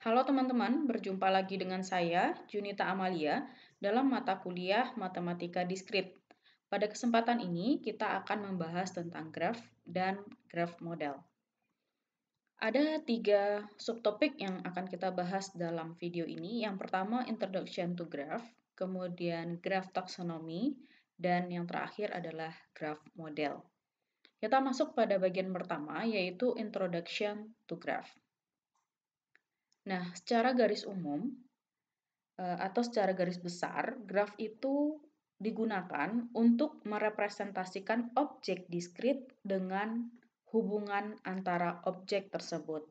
Halo teman-teman, berjumpa lagi dengan saya, Junita Amalia, dalam mata kuliah Matematika Diskrit. Pada kesempatan ini, kita akan membahas tentang graf dan graf model. Ada 3 subtopik yang akan kita bahas dalam video ini. Yang pertama, Introduction to Graph, kemudian Graph Taxonomy, dan yang terakhir adalah Graph Model. Kita masuk pada bagian pertama, yaitu Introduction to Graph. Nah, secara garis umum, atau secara garis besar, graf itu digunakan untuk merepresentasikan objek diskrit dengan hubungan antara objek tersebut.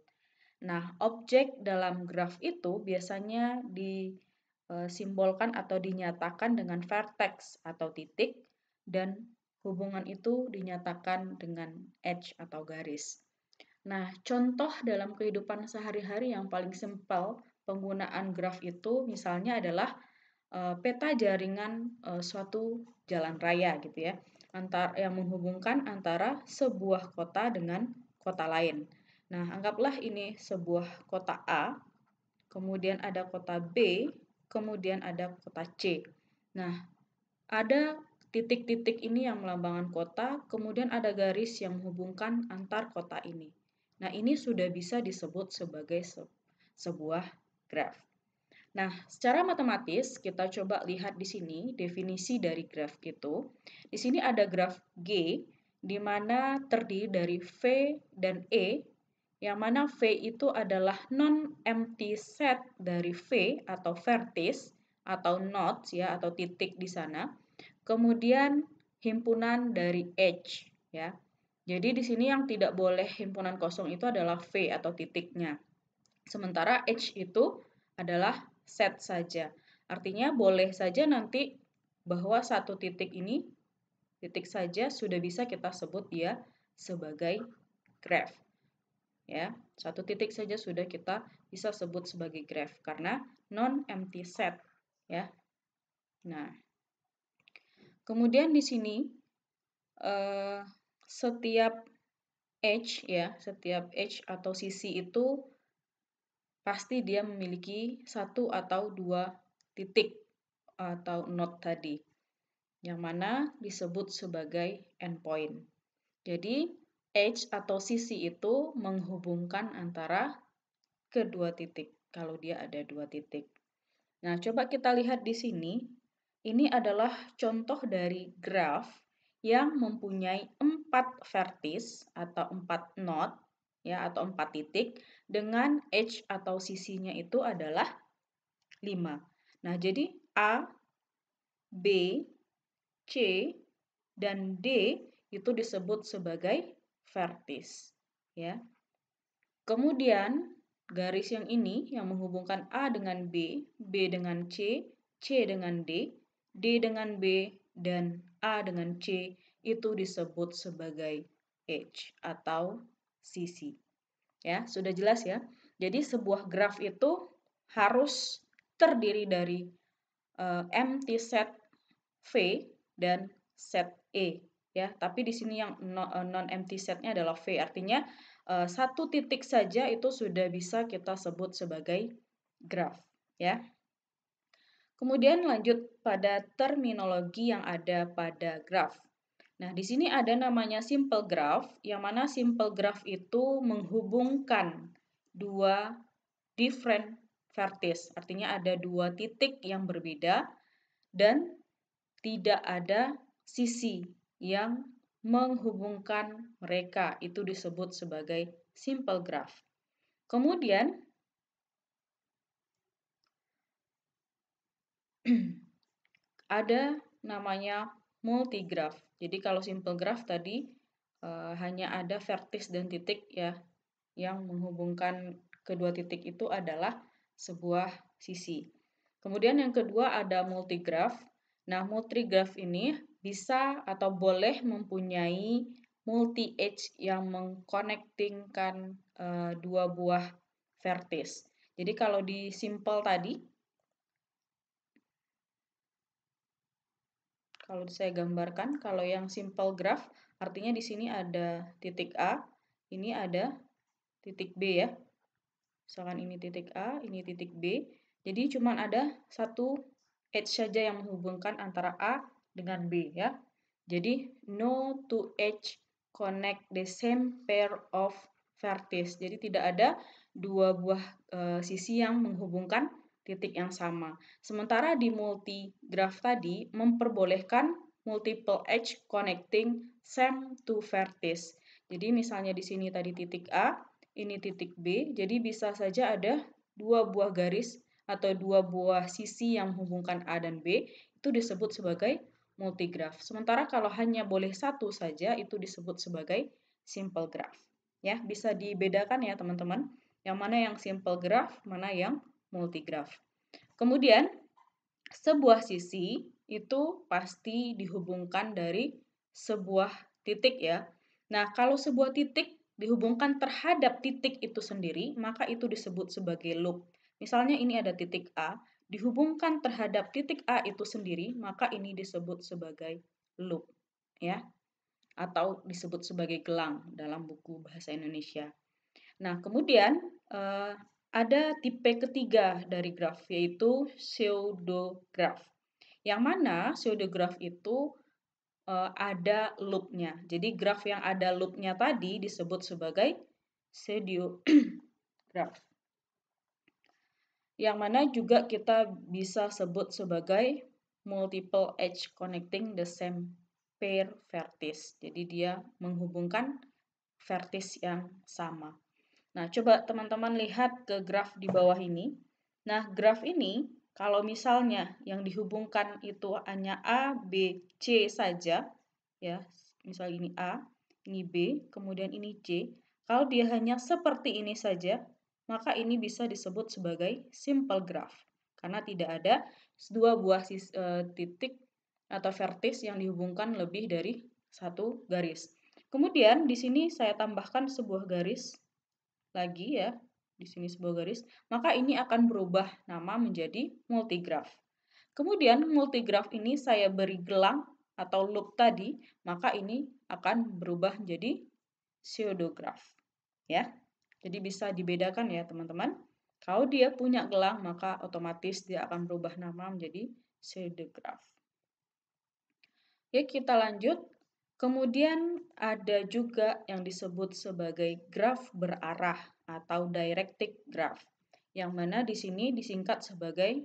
Nah, objek dalam graf itu biasanya disimbolkan atau dinyatakan dengan vertex atau titik, dan hubungan itu dinyatakan dengan edge atau garis. Nah, contoh dalam kehidupan sehari-hari yang paling simpel penggunaan graf itu misalnya adalah peta jaringan suatu jalan raya gitu ya, yang menghubungkan antara sebuah kota dengan kota lain. Nah, anggaplah ini sebuah kota A, kemudian ada kota B, kemudian ada kota C. Nah, ada titik-titik ini yang melambangkan kota, kemudian ada garis yang menghubungkan antar kota ini. Nah, ini sudah bisa disebut sebagai sebuah graf. Nah, secara matematis kita coba lihat di sini definisi dari graf itu. Di sini ada graf G di mana terdiri dari V dan E, yang mana V itu adalah non-empty set dari V atau vertis atau nodes ya atau titik di sana. Kemudian himpunan dari H ya. Jadi di sini yang tidak boleh himpunan kosong itu adalah V atau titiknya. Sementara H itu adalah set saja. Artinya boleh saja nanti bahwa satu titik ini, titik saja sudah bisa kita sebut dia sebagai graph. Ya, satu titik saja sudah kita bisa sebut sebagai graph karena non-empty set. Ya, nah, kemudian di sini setiap setiap edge atau sisi itu pasti dia memiliki satu atau dua titik atau node tadi, yang mana disebut sebagai endpoint. Jadi, edge atau sisi itu menghubungkan antara kedua titik, kalau dia ada dua titik. Nah, coba kita lihat di sini. Ini adalah contoh dari graf yang mempunyai 4 vertis atau 4 node ya atau 4 titik dengan edge atau sisinya itu adalah 5. Nah, jadi A, B, C, dan D itu disebut sebagai vertis ya. Kemudian garis yang ini yang menghubungkan A dengan B, B dengan C, C dengan D, D dengan B, dan A dengan C itu disebut sebagai edge atau sisi. Ya, sudah jelas ya. Jadi sebuah graf itu harus terdiri dari empty set V dan set E ya. Tapi di sini yang non empty setnya adalah V, artinya satu titik saja itu sudah bisa kita sebut sebagai graf ya. Kemudian lanjut pada terminologi yang ada pada graf. Nah, di sini ada namanya simple graph, yang mana simple graph itu menghubungkan dua different vertex, artinya ada dua titik yang berbeda dan tidak ada sisi yang menghubungkan mereka, itu disebut sebagai simple graph. Kemudian ada namanya multigraph. Jadi kalau simple graph tadi hanya ada vertex dan titik ya, yang menghubungkan kedua titik itu adalah sebuah sisi. Kemudian yang kedua ada multigraph. Nah, multigraph ini bisa atau boleh mempunyai multi edge yang mengkonektingkan dua buah vertex. Jadi kalau di simple tadi, kalau saya gambarkan, kalau yang simple graph artinya di sini ada titik A, ini ada titik B ya. Misalkan ini titik A, ini titik B. Jadi cuma ada satu edge saja yang menghubungkan antara A dengan B ya. Jadi no two edge connect the same pair of vertices. Jadi tidak ada dua buah sisi yang menghubungkan titik yang sama. Sementara di multigraph tadi memperbolehkan multiple edge connecting same two vertices. Jadi misalnya di sini tadi titik A, ini titik B, jadi bisa saja ada dua buah garis atau dua buah sisi yang menghubungkan A dan B, itu disebut sebagai multigraph. Sementara kalau hanya boleh satu saja, itu disebut sebagai simple graph. Ya, bisa dibedakan ya teman-teman, yang mana yang simple graph, mana yang multigraph. Kemudian, sebuah sisi itu pasti dihubungkan dari sebuah titik ya. Nah, kalau sebuah titik dihubungkan terhadap titik itu sendiri, maka itu disebut sebagai loop. Misalnya ini ada titik A, dihubungkan terhadap titik A itu sendiri, maka ini disebut sebagai loop ya, atau disebut sebagai gelang dalam buku bahasa Indonesia. Nah, kemudian ada tipe ketiga dari graf, yaitu pseudograph. Yang mana pseudograph itu ada loop-nya. Jadi graf yang ada loop-nya tadi disebut sebagai pseudograph. Yang mana juga kita bisa sebut sebagai multiple edge connecting the same pair vertices. Jadi dia menghubungkan vertices yang sama. Nah, coba teman-teman lihat ke graf di bawah ini. Nah, graf ini kalau misalnya yang dihubungkan itu hanya A, B, C saja, ya, misal ini A, ini B, kemudian ini C. Kalau dia hanya seperti ini saja, maka ini bisa disebut sebagai simple graph. Karena tidak ada dua buah titik atau vertis yang dihubungkan lebih dari satu garis. Kemudian di sini saya tambahkan sebuah garis lagi ya, di sini sebuah garis, maka ini akan berubah nama menjadi multigraph. Kemudian multigraph ini saya beri gelang atau loop tadi, maka ini akan berubah menjadi pseudograph. Ya. Jadi bisa dibedakan ya, teman-teman. Kalau dia punya gelang, maka otomatis dia akan berubah nama menjadi pseudograph. Ya, kita lanjut. Kemudian ada juga yang disebut sebagai graf berarah atau directed graph, yang mana di sini disingkat sebagai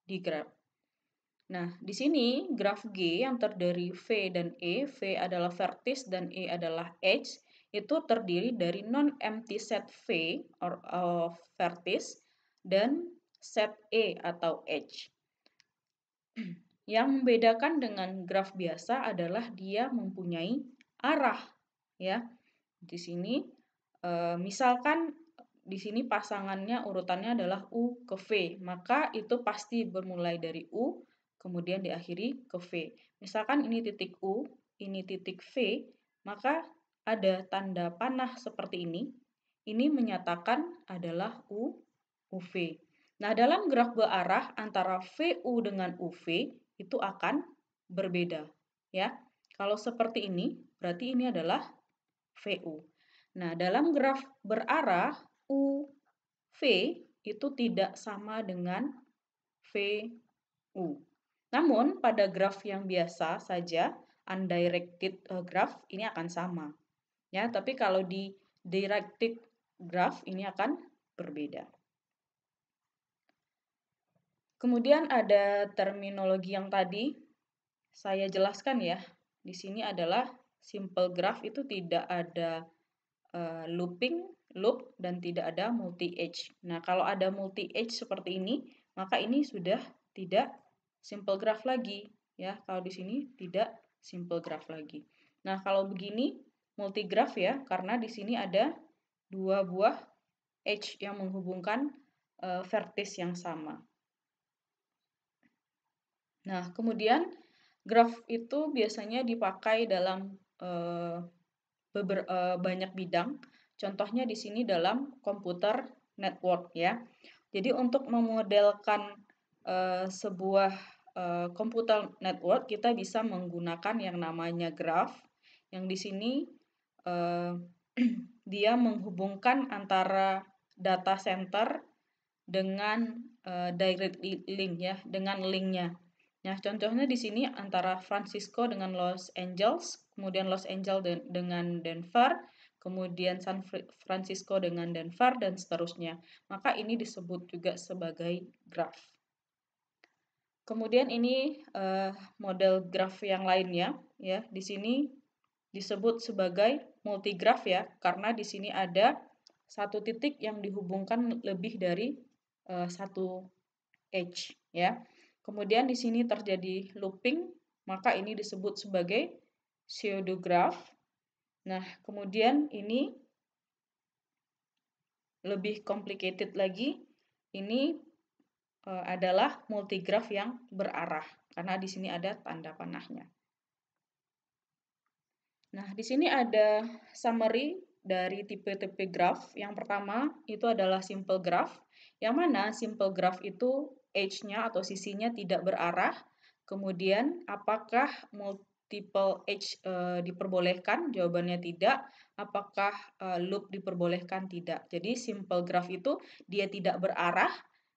digraph. Nah, di sini graf G yang terdiri V dan E, V adalah vertex dan E adalah edge, itu terdiri dari non-empty set V or vertex dan set E atau edge. Yang membedakan dengan graf biasa adalah dia mempunyai arah ya. Di sini misalkan di sini pasangannya urutannya adalah U ke V, maka itu pasti bermulai dari U kemudian diakhiri ke V. Misalkan ini titik U, ini titik V, maka ada tanda panah seperti ini. Ini menyatakan adalah UV. Nah, dalam graf berarah antara VU dengan UV itu akan berbeda ya. Kalau seperti ini berarti ini adalah VU. Nah, dalam graf berarah UV itu tidak sama dengan VU. Namun pada graf yang biasa saja undirected graph ini akan sama. Ya, tapi kalau di directed graph ini akan berbeda. Kemudian ada terminologi yang tadi saya jelaskan ya. Di sini adalah simple graph itu tidak ada looping, loop, dan tidak ada multi-edge. Nah, kalau ada multi-edge seperti ini, maka ini sudah tidak simple graph lagi. Ya, kalau di sini tidak simple graph lagi. Nah, kalau begini multigraph ya, karena di sini ada dua buah edge yang menghubungkan vertex yang sama. Nah, kemudian graf itu biasanya dipakai dalam banyak bidang. Contohnya di sini dalam komputer network ya. Jadi untuk memodelkan sebuah komputer network kita bisa menggunakan yang namanya graf. Yang di sini dia menghubungkan antara data center dengan direct link ya, dengan linknya. Nah, contohnya di sini antara Francisco dengan Los Angeles, kemudian Los Angeles dengan Denver, kemudian San Francisco dengan Denver, dan seterusnya. Maka ini disebut juga sebagai graph. Kemudian ini model graph yang lainnya, ya. Di sini disebut sebagai multigraph ya, karena di sini ada satu titik yang dihubungkan lebih dari satu edge, ya. Kemudian di sini terjadi looping, maka ini disebut sebagai pseudograph. Nah, kemudian ini lebih complicated lagi, ini adalah multigraph yang berarah, karena di sini ada tanda panahnya. Nah, di sini ada summary dari tipe-tipe graph. Yang pertama itu adalah simple graph, yang mana simple graph itu edge-nya atau sisinya tidak berarah. Kemudian, apakah multiple edge diperbolehkan? Jawabannya tidak. Apakah loop diperbolehkan? Tidak. Jadi, simple graph itu dia tidak berarah,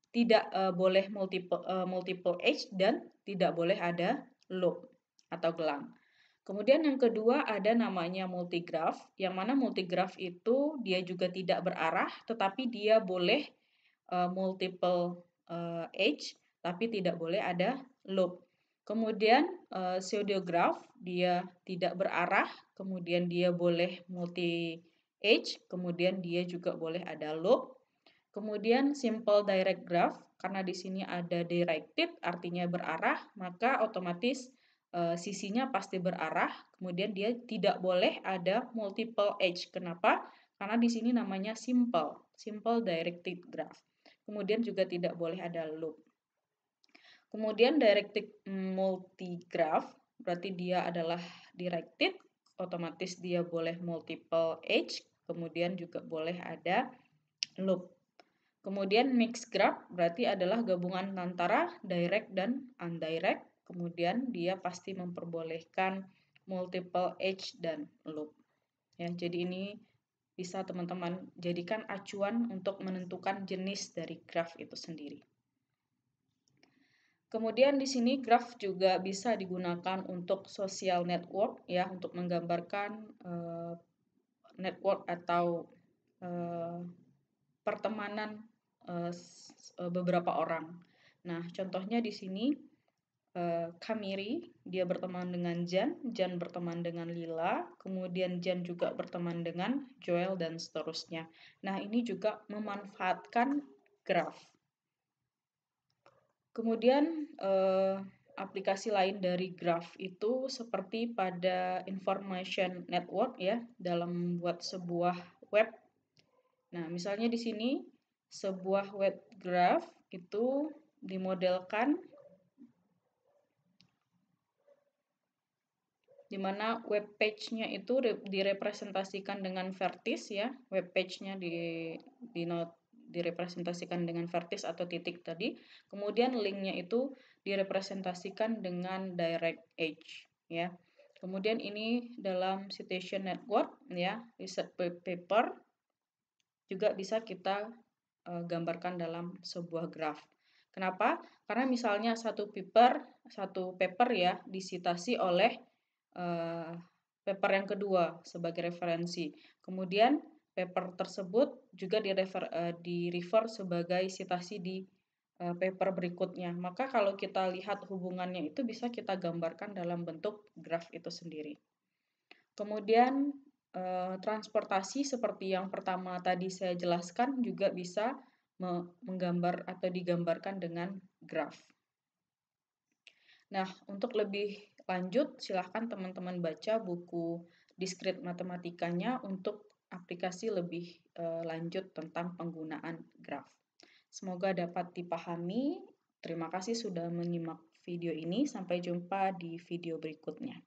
tidak boleh multiple edge, dan tidak boleh ada loop atau gelang. Kemudian yang kedua ada namanya multigraph, yang mana multigraph itu dia juga tidak berarah, tetapi dia boleh multiple edge, tapi tidak boleh ada loop. Kemudian pseudograph, dia tidak berarah, kemudian dia boleh multi edge, kemudian dia juga boleh ada loop. Kemudian simple direct graph, karena di sini ada directed, artinya berarah, maka otomatis sisinya pasti berarah, kemudian dia tidak boleh ada multiple edge. Kenapa? Karena di sini namanya simple directed graph. Kemudian juga tidak boleh ada loop. Kemudian directed multigraph, berarti dia adalah directed, otomatis dia boleh multiple edge, kemudian juga boleh ada loop. Kemudian mixed graph berarti adalah gabungan antara direct dan indirect. Kemudian dia pasti memperbolehkan multiple edge dan loop. Ya, jadi ini bisa teman-teman jadikan acuan untuk menentukan jenis dari graph itu sendiri. Kemudian di sini graph juga bisa digunakan untuk social network ya, untuk menggambarkan network atau pertemanan beberapa orang. Nah, contohnya di sini Kamiri, dia berteman dengan Jan, Jan berteman dengan Lila, kemudian Jan juga berteman dengan Joel, dan seterusnya. Nah, ini juga memanfaatkan graph. Kemudian aplikasi lain dari graph itu seperti pada information network ya, dalam membuat sebuah web. Nah, misalnya di sini sebuah web graph itu dimodelkan di mana web page-nya itu direpresentasikan dengan vertis ya, web page-nya direpresentasikan dengan vertis atau titik tadi, kemudian link-nya itu direpresentasikan dengan direct edge ya. Kemudian ini dalam citation network ya, research paper juga bisa kita gambarkan dalam sebuah graph. Kenapa? Karena misalnya satu paper ya disitasi oleh paper yang kedua sebagai referensi. Kemudian paper tersebut juga di-refer sebagai citasi di paper berikutnya. Maka kalau kita lihat hubungannya itu bisa kita gambarkan dalam bentuk graph itu sendiri. Kemudian transportasi seperti yang pertama tadi saya jelaskan juga bisa menggambar atau digambarkan dengan graph. Nah, untuk lebih lanjut silahkan teman-teman baca buku Discrete Matematikanya untuk aplikasi lebih lanjut tentang penggunaan graph. Semoga dapat dipahami. Terima kasih sudah menyimak video ini. Sampai jumpa di video berikutnya.